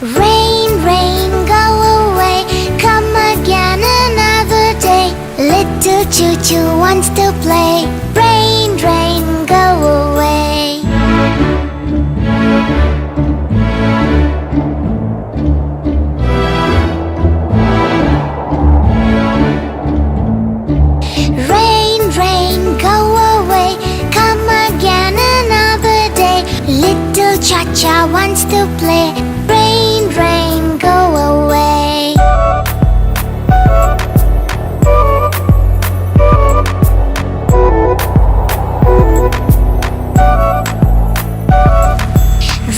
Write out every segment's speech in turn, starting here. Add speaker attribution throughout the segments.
Speaker 1: Rain, rain, go away, come again another day. Little choo-choo wants to play. Rain, rain, go away. Rain, rain, go away, come again another day. Little cha-cha wants to play. Rain, rain, go away.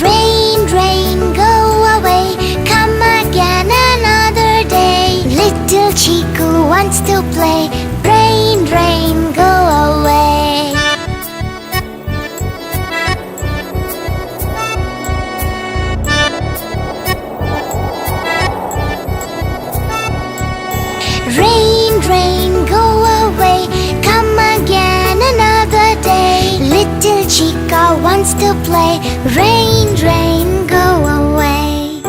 Speaker 1: Rain, rain, go away, come again another day. Little Chiku wants to play. Rain, rain, go away. Rain, rain, go away, come again another day. Little Chica wants to play. Rain, rain, go away.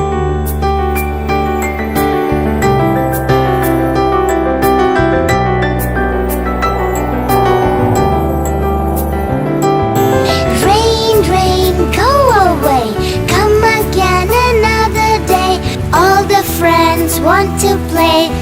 Speaker 1: Rain, rain, go away, come again another day. All the friends want to play.